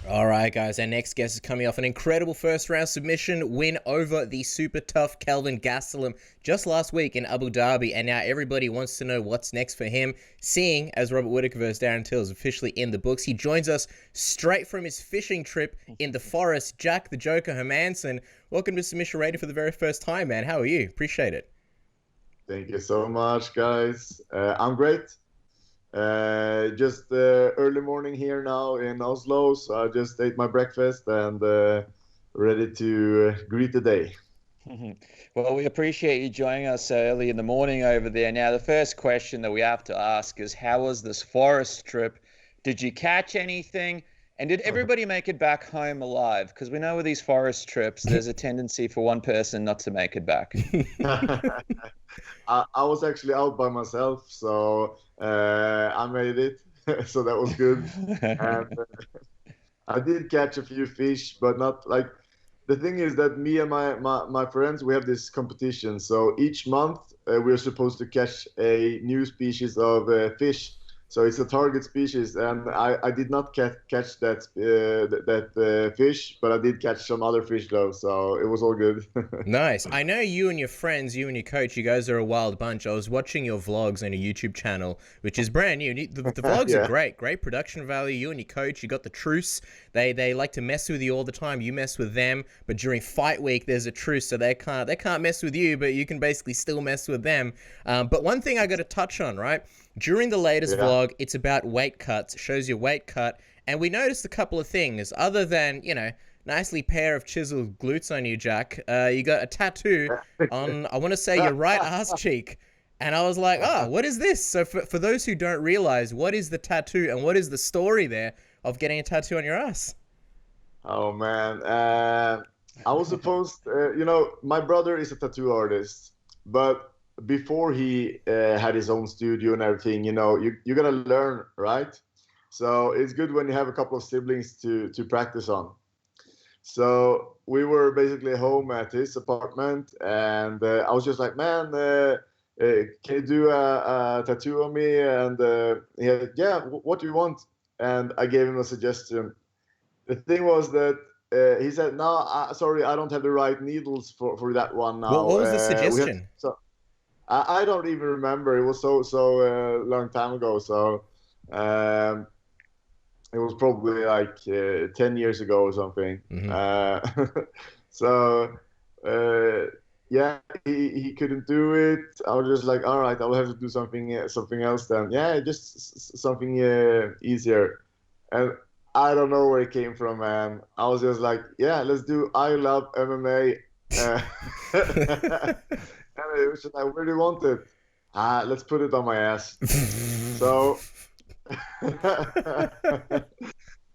All right, guys, our next guest is coming off an incredible first-round submission win over the super tough Kelvin Gastelum just last week in Abu Dhabi, and now everybody wants to know what's next for him, seeing as Robert Whittaker versus Darren Till is officially in the books. He joins us straight from his fishing trip in the forest. Jack the Joker Hermansson, welcome to Submission Radio for the very first time, man. How are you? Appreciate it. Thank you so much, guys. I'm great. Just early morning here now in Oslo, so I just ate my breakfast and ready to greet the day. Well, we appreciate you joining us early in the morning over there. Now, the first question that we have to ask is, how was this forest trip? Did you catch anything? And did everybody make it back home alive? Because we know with these forest trips, there's a tendency for one person not to make it back. I was actually out by myself, so I made it. So that was good. And I did catch a few fish, but not like... The thing is that me and my friends, we have this competition. So each month we're supposed to catch a new species of fish. So it's a target species, and I did not catch that fish, but I did catch some other fish though, so it was all good. Nice. I know you and your friends, you and your coach, you guys are a wild bunch. I was watching your vlogs on your YouTube channel, which is brand new. The vlogs Yeah. are great production value. You and your coach, you got the truce. They like to mess with you all the time. You mess with them, but during fight week there's a truce, so they can't mess with you, but you can basically still mess with them. But one thing I got to touch on, right? During the latest vlog, it's about weight cuts, shows your weight cut, and we noticed a couple of things. Other than, nicely pair of chiseled glutes on you, Jack, you got a tattoo on, I want to say, your right ass cheek. And I was like, what is this? So for those who don't realize, what is the tattoo and what is the story there of getting a tattoo on your ass? Oh, man. I was supposed, my brother is a tattoo artist, but before he had his own studio and everything, you're gonna learn, right? So it's good when you have a couple of siblings to practice on. So we were basically home at his apartment, and I was just like, man, can you do a tattoo on me? And he had, yeah, what do you want? And I gave him a suggestion. The thing was that he said, no, sorry, I don't have the right needles for that one now. What was the suggestion? I don't even remember. It was so long time ago. So it was probably like 10 years ago or something. Mm-hmm. Yeah, he couldn't do it. I was just like, all right, I'll have to do something else then. Yeah, just something easier. And I don't know where it came from, man. I was just like, yeah, let's do I Love MMA. And it was just like, where do you want it? Let's put it on my ass. So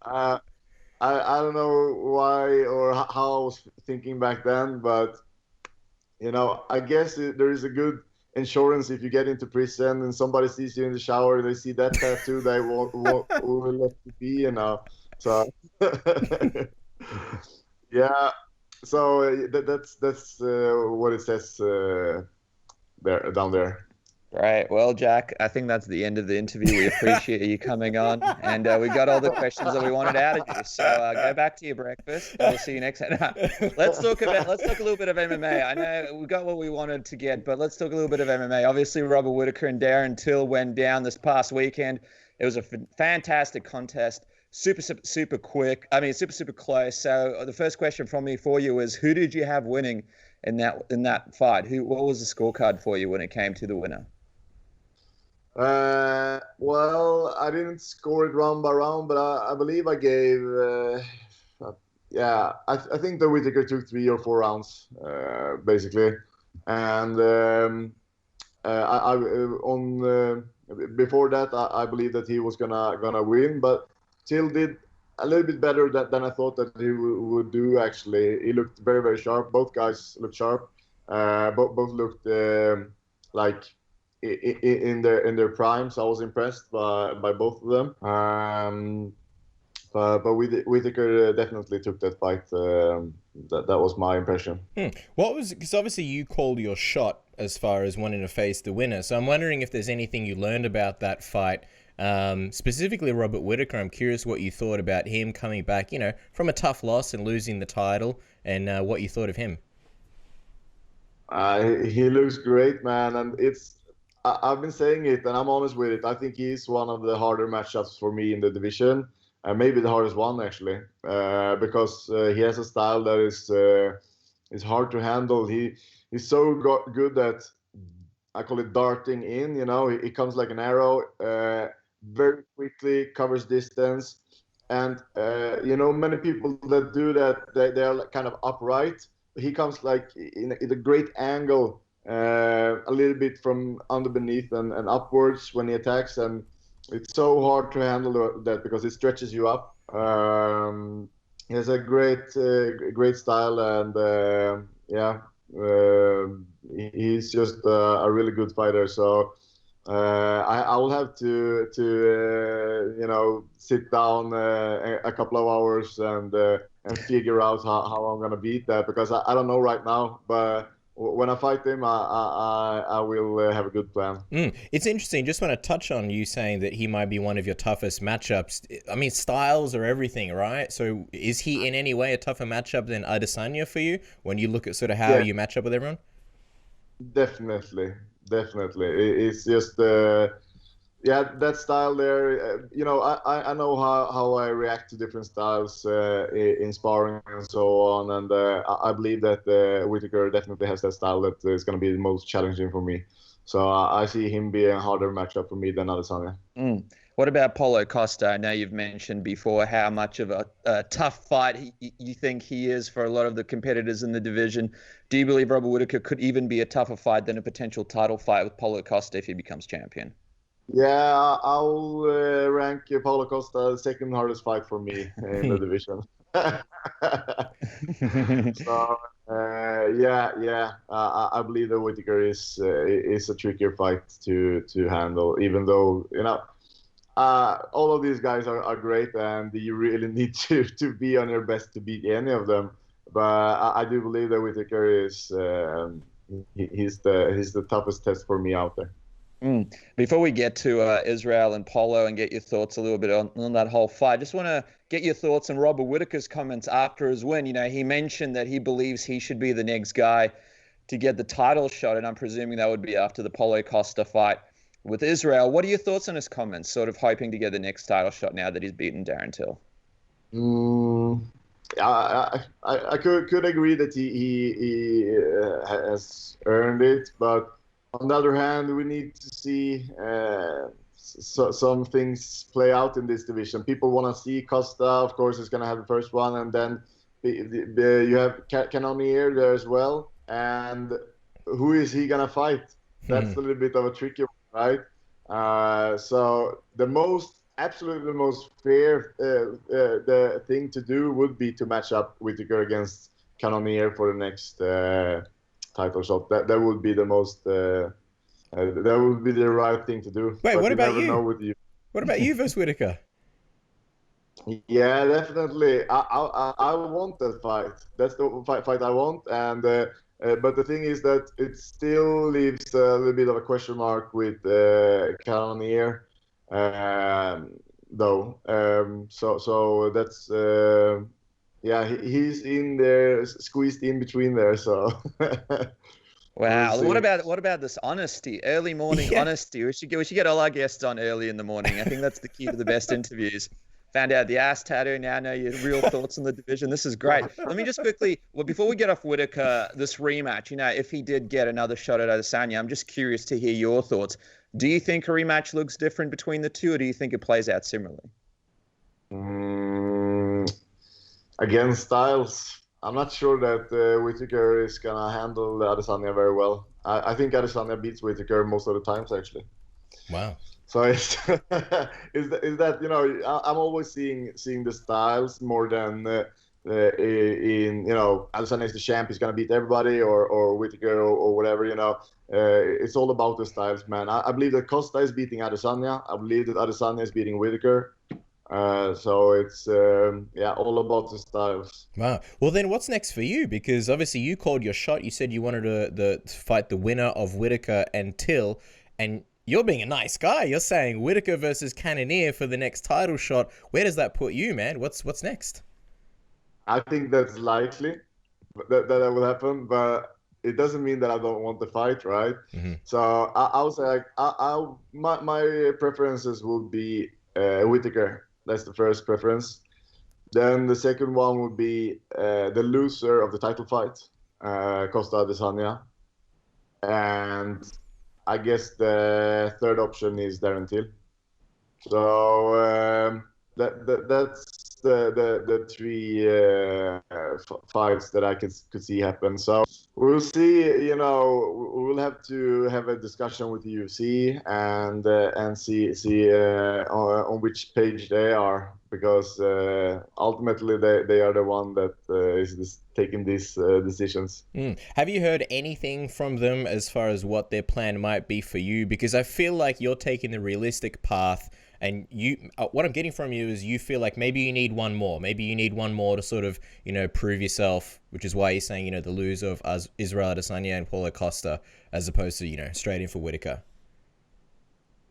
I don't know why or how I was thinking back then, but I guess there is a good insurance if you get into prison and somebody sees you in the shower, they see that tattoo, they won't let you be, So yeah. So that's what it says down there. Right. Well, Jack, I think that's the end of the interview. We appreciate you coming on, and we got all the questions that we wanted out of you. So go back to your breakfast, and we'll see you next time. Let's talk a little bit of MMA. I know we got what we wanted to get, but let's talk a little bit of MMA. Obviously, Robert Whittaker and Darren Till went down this past weekend. It was a fantastic contest. Super quick. I mean, super close. So the first question from me for you is, who did you have winning in that fight? What was the scorecard for you when it came to the winner? Well, I didn't score it round by round, but I believe I gave. I think the Whittaker took 3 or 4 rounds, basically, and before that, I believe that he was gonna win, but Till did a little bit better than I thought that he would do. Actually, he looked very, very sharp. Both guys looked sharp. Both looked like in their prime. So I was impressed by both of them. But Whittaker definitely took that fight. That was my impression. Because obviously you called your shot as far as wanting to face the winner. So I'm wondering if there's anything you learned about that fight Specifically Robert Whittaker. I'm curious what you thought about him coming back, from a tough loss and losing the title, and what you thought of him. He looks great, man, and I've been saying it, and I'm honest with it. I think he's one of the harder matchups for me in the division, maybe the hardest one actually, because he has a style that is hard to handle. He's so good at, I call it darting in. He comes like an arrow, very quickly covers distance, and many people that do that, they are kind of upright. He comes like in a great angle, a little bit from underneath and upwards when he attacks, and it's so hard to handle that because it stretches you up. He has a great style, and he's just a really good fighter. So I will have to sit down a couple of hours and figure out how I'm gonna beat that, because I don't know right now, but when I fight him, I will have a good plan. It's interesting. Just want to touch on you saying that he might be one of your toughest matchups. I mean, styles are everything, right? So is he in any way a tougher matchup than Adesanya for you when you look at sort of how you match up with everyone? Definitely. It's just that style there. I know how I react to different styles in sparring and so on, and I believe that Whittaker definitely has that style that is going to be the most challenging for me. So I see him being a harder matchup for me than Adesanya. What about Paulo Costa? I know you've mentioned before how much of a tough fight you think he is for a lot of the competitors in the division. Do you believe Robert Whittaker could even be a tougher fight than a potential title fight with Paulo Costa if he becomes champion? Yeah, I'll rank Paulo Costa the second hardest fight for me in the division. So I believe that Whittaker is a trickier fight to handle, even though all of these guys are great, and you really need to be on your best to beat any of them. But I do believe that Whittaker is he's the toughest test for me out there. Before we get to Israel and Paulo and get your thoughts a little bit on that whole fight, just want to get your thoughts on Robert Whittaker's comments after his win. He mentioned that he believes he should be the next guy to get the title shot, and I'm presuming that would be after the Paulo Costa fight with Israel. What are your thoughts on his comments, sort of hoping to get the next title shot now that he's beaten Darren Till? I could agree that he has earned it, but on the other hand, we need to see some things play out in this division. People want to see Costa, of course, is going to have the first one, and then you have Cannonier there as well. And who is he going to fight? That's a little bit of a tricky one, right? So absolutely the most fair the thing to do would be to match up Whittaker against Cannonier for the next title shot. That would be the most that would be the right thing to do. Wait, but what about you? Know with you? What about you versus Whittaker? Yeah, definitely. I want that fight. That's the fight I want, and but the thing is that it still leaves a little bit of a question mark with Cannonier, though. So that's he's in there, squeezed in between there. So. Wow. What about this honesty? Early morning honesty. We should get all our guests on early in the morning. I think that's the key to the best interviews. Found out the ass tattoo. Now know your real thoughts on the division. This is great. Let me just quickly, before we get off Whittaker, this rematch, if he did get another shot at Adesanya, I'm just curious to hear your thoughts. Do you think a rematch looks different between the two, or do you think it plays out similarly? Again, styles. I'm not sure that Whittaker is going to handle Adesanya very well. I think Adesanya beats Whittaker most of the times, actually. Wow. So is that I'm always seeing the styles more than in Adesanya is the champ, he's gonna beat everybody, or Whittaker or whatever. It's all about the styles, man. I believe that Costa is beating Adesanya. I believe that Adesanya is beating Whittaker. So it's all about the styles. Wow. Well, then what's next for you? Because obviously you called your shot. You said you wanted to fight the winner of Whittaker and Till, and You're being a nice guy. You're saying Whittaker versus Cannonier for the next title shot. Where does that put you, man? What's next? I think that's likely that will happen, but it doesn't mean that I don't want the fight, right? Mm-hmm. So I would say like my preferences would be Whittaker. That's the first preference. Then the second one would be the loser of the title fight, Costa Adesanya, and I guess the third option is Darren Till. So that's the three fights that I could see happen. So we'll see. You know, we'll have to have a discussion with the UFC and see on which page they are, because ultimately they are the one that is taking these decisions. Have you heard anything from them as far as what their plan might be for you? Because I feel like you're taking the realistic path, and what I'm getting from you is you feel like maybe you need one more. Maybe you need one more to sort of, prove yourself, which is why you're saying, the loser of Israel Adesanya and Paulo Costa, as opposed to, straight in for Whittaker.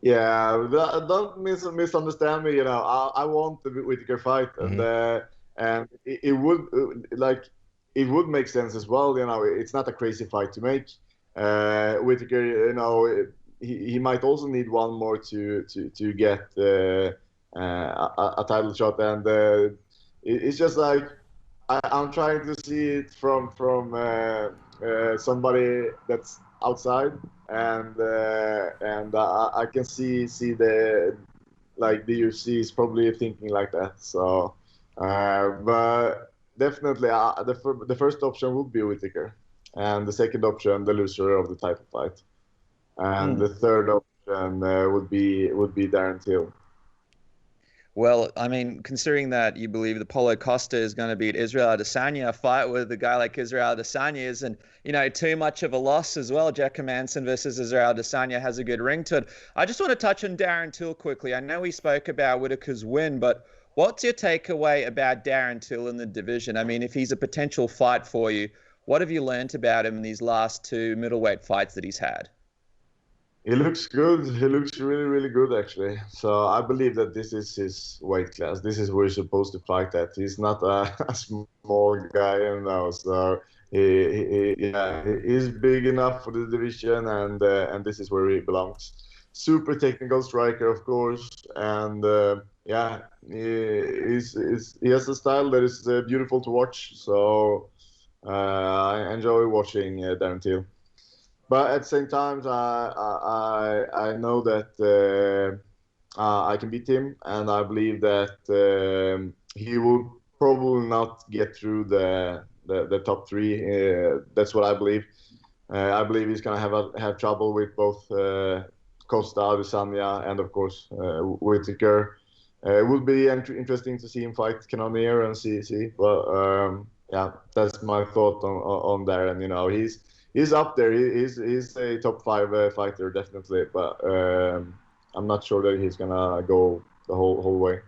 Yeah, don't misunderstand me. I want the Whittaker fight, and it would it would make sense as well. It's not a crazy fight to make. Whittaker, he might also need one more to get a title shot, and it's just like I'm trying to see it from somebody that's outside, and I can see the UFC is probably thinking like that. So, but definitely the first option would be Whittaker, and the second option the loser of the title fight, and the third option would be Darren Till. Well, I mean, considering that you believe that Paulo Costa is going to beat Israel Adesanya, a fight with a guy like Israel Adesanya isn't, too much of a loss as well. Jack Hermansson versus Israel Adesanya has a good ring to it. I just want to touch on Darren Till quickly. I know we spoke about Whittaker's win, but what's your takeaway about Darren Till in the division? I mean, if he's a potential fight for you, what have you learned about him in these last two middleweight fights that he's had? He looks good. He looks really, really good, actually. So I believe that this is his weight class. This is where he's supposed to fight at. He's not a small guy, So he's big enough for the division, and this is where he belongs. Super technical striker, of course, and he has a style that is beautiful to watch. So I enjoy watching Darren Till. But at the same time, I know that I can beat him, and I believe that he will probably not get through the top three. That's what I believe. I believe he's gonna have trouble with both Costa, Adesanya, and of course Whittaker. It would be interesting to see him fight Cannonier and see. But that's my thought on Darren. He's up there. He's a top five fighter, definitely. But I'm not sure that he's gonna go the whole way.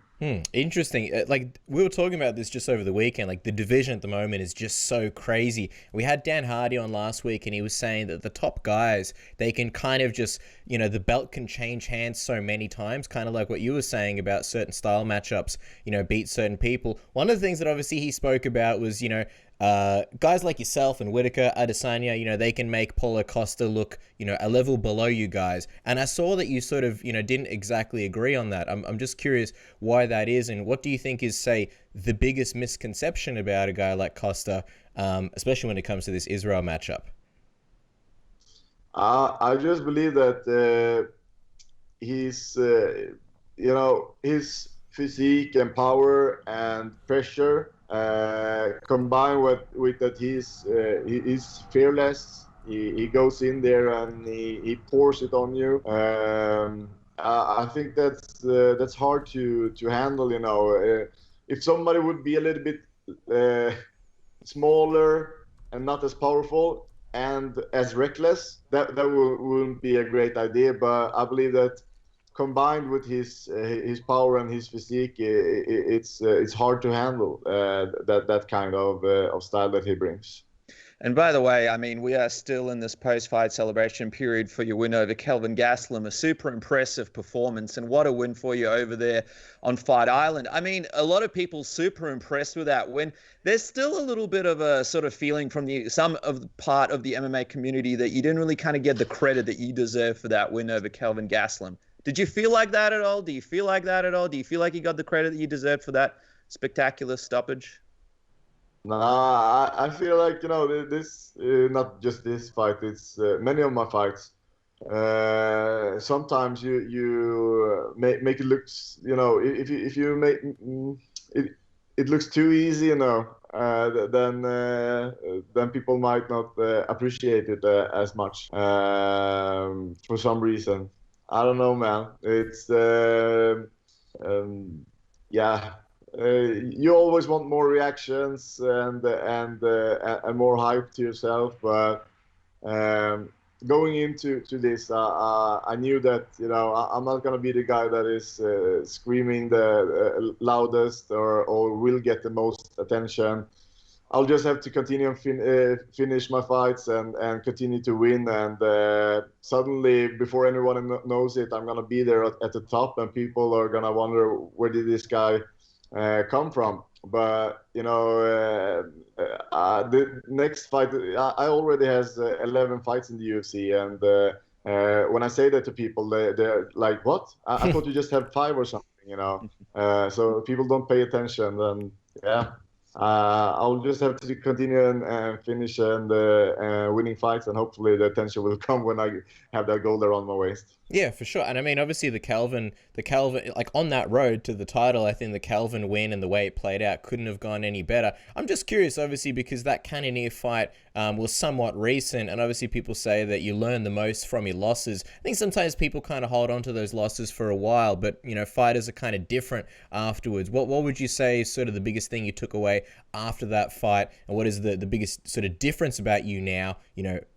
Interesting. Like, we were talking about this just over the weekend. Like, the division at the moment is just so crazy. We had Dan Hardy on last week, and he was saying that the top guys, they can kind of just, the belt can change hands so many times, kind of like what you were saying about certain style matchups, beat certain people. One of the things that obviously he spoke about was, guys like yourself and Whittaker, Adesanya, they can make Paulo Costa look, a level below you guys. And I saw that you sort of, didn't exactly agree on that. I'm just curious why that is, and what do you think is, say, the biggest misconception about a guy like Costa, especially when it comes to this Israel matchup? I just believe that his physique and power and pressure, combined with that he's fearless. He goes in there and he pours it on you. I think that's hard to handle. If somebody would be a little bit smaller and not as powerful and as reckless, that wouldn't be a great idea. But I believe that combined with his power and his physique, it's hard to handle that kind of style that he brings. And by the way, I mean, we are still in this post-fight celebration period for your win over Kelvin Gastelum, a super impressive performance, and what a win for you over there on Fight Island. I mean, a lot of people super impressed with that win. There's still a little bit of a sort of feeling from some of the part of the MMA community that you didn't really kind of get the credit that you deserve for that win over Kelvin Gastelum. Did you feel like that at all? Do you feel like that at all? Do you feel like you got the credit that you deserved for that spectacular stoppage? Nah, I feel like, this, not just this fight, it's many of my fights. Sometimes you make it looks, if you make it looks too easy, then people might not appreciate it as much for some reason. I don't know, man. It's yeah. You always want more reactions and more hype to yourself, but going into this, I knew that I'm not gonna be the guy that is screaming the loudest or will get the most attention. I'll just have to continue and finish my fights and continue to win. And suddenly, before anyone knows it, I'm gonna be there at the top, and people are gonna wonder, where did this guy come from? But the next fight, I already has 11 fights in the UFC, and when I say that to people, they're like, "What? I thought you just had 5 or something," So people don't pay attention, and yeah. I'll just have to continue and finish and winning fights, and hopefully the attention will come when I have that gold around my waist. Yeah, for sure. And I mean, obviously the Kelvin, like on that road to the title, I think the Kelvin win and the way it played out couldn't have gone any better. I'm just curious, obviously, because that Cannonier fight was somewhat recent, and obviously people say that you learn the most from your losses. I think sometimes people kind of hold on to those losses for a while, but fighters are kind of different afterwards. What would you say is sort of the biggest thing you took away after that fight, and what is the biggest sort of difference about you now,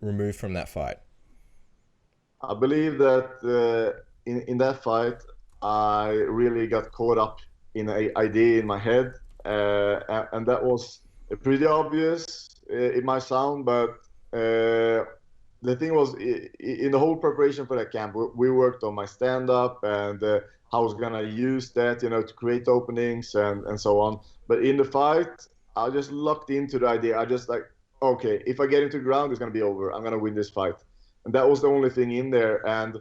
removed from that fight? I believe that in that fight, I really got caught up in an idea in my head, and that was pretty obvious. It might sound, but the thing was, in the whole preparation for that camp, we worked on my stand-up and how I was gonna use that, to create openings and so on. But in the fight, I just locked into the idea. I just like, okay, if I get into the ground, it's gonna be over. I'm gonna win this fight. And that was the only thing in there, and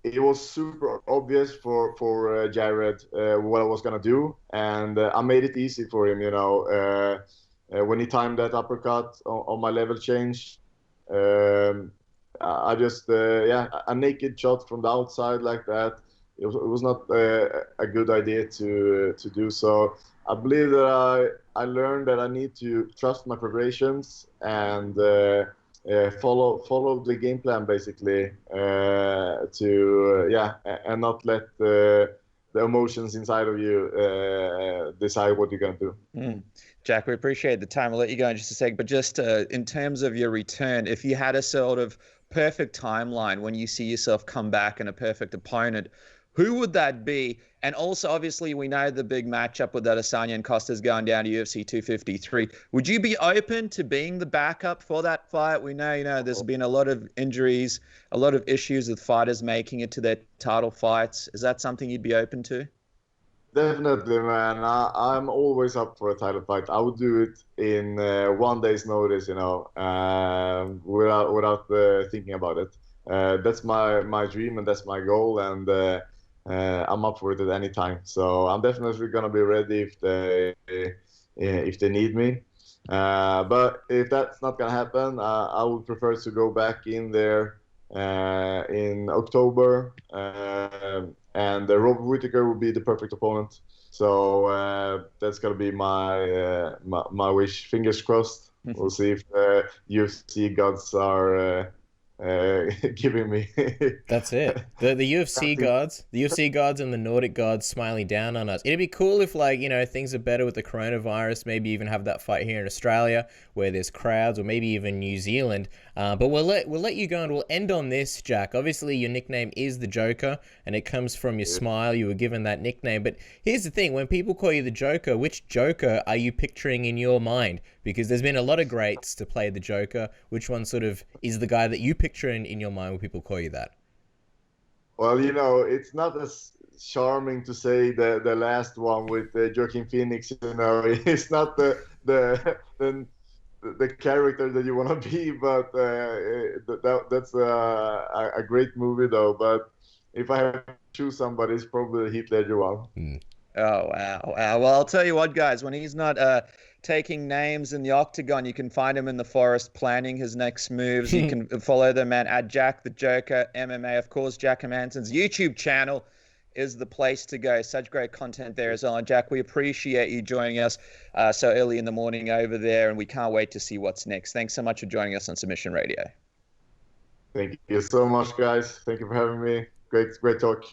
it was super obvious for Jared what I was gonna do, and I made it easy for him. When he timed that uppercut on my level change, I just a naked shot from the outside like that. It was not a good idea to do so. I believe that I learned that I need to trust my preparations and follow the game plan basically, and not let the emotions inside of you decide what you're gonna do. Jack, we appreciate the time. I'll let you go in just a sec, but just in terms of your return, if you had a sort of perfect timeline when you see yourself come back and a perfect opponent, who would that be? And also, obviously, we know the big matchup with Adesanya and Costa's going down to UFC 253. Would you be open to being the backup for that fight? We know, there's been a lot of injuries, a lot of issues with fighters making it to their title fights. Is that something you'd be open to? Definitely, man. I'm always up for a title fight. I would do it in 1 day's notice, without thinking about it. That's my dream and that's my goal, and I'm up for it at any time. So I'm definitely gonna be ready if they need me. But if that's not gonna happen, I would prefer to go back in there in October, and Robert Whittaker would be the perfect opponent. So that's gonna be my wish. Fingers crossed. We'll see if UFC gods are giving me. That's it. The UFC gods and the Nordic gods smiling down on us. It'd be cool if things are better with the coronavirus. Maybe even have that fight here in Australia where there's crowds, or maybe even New Zealand. But we'll let you go, and we'll end on this, Jack. Obviously, your nickname is the Joker, and it comes from your smile. You were given that nickname. But here's the thing: when people call you the Joker, which Joker are you picturing in your mind? Because there's been a lot of greats to play the Joker. Which one sort of is the guy that you picture in your mind when people call you that? Well, it's not as charming to say the last one with Joaquin Phoenix. It's not the character that you want to be, but that's a great movie though. But if I have to choose somebody, it's probably the Heath Ledger one. Oh, wow. Well, I'll tell you what, guys, when he's not taking names in the octagon, you can find him in the forest planning his next moves. You can follow the man at Jack the Joker MMA. Of course, Jack Hermansson's YouTube channel is the place to go. Such great content there as well. And Jack, we appreciate you joining us so early in the morning over there, and we can't wait to see what's next. Thanks so much for joining us on Submission Radio. Thank you so much, guys. Thank you for having me. Great talk.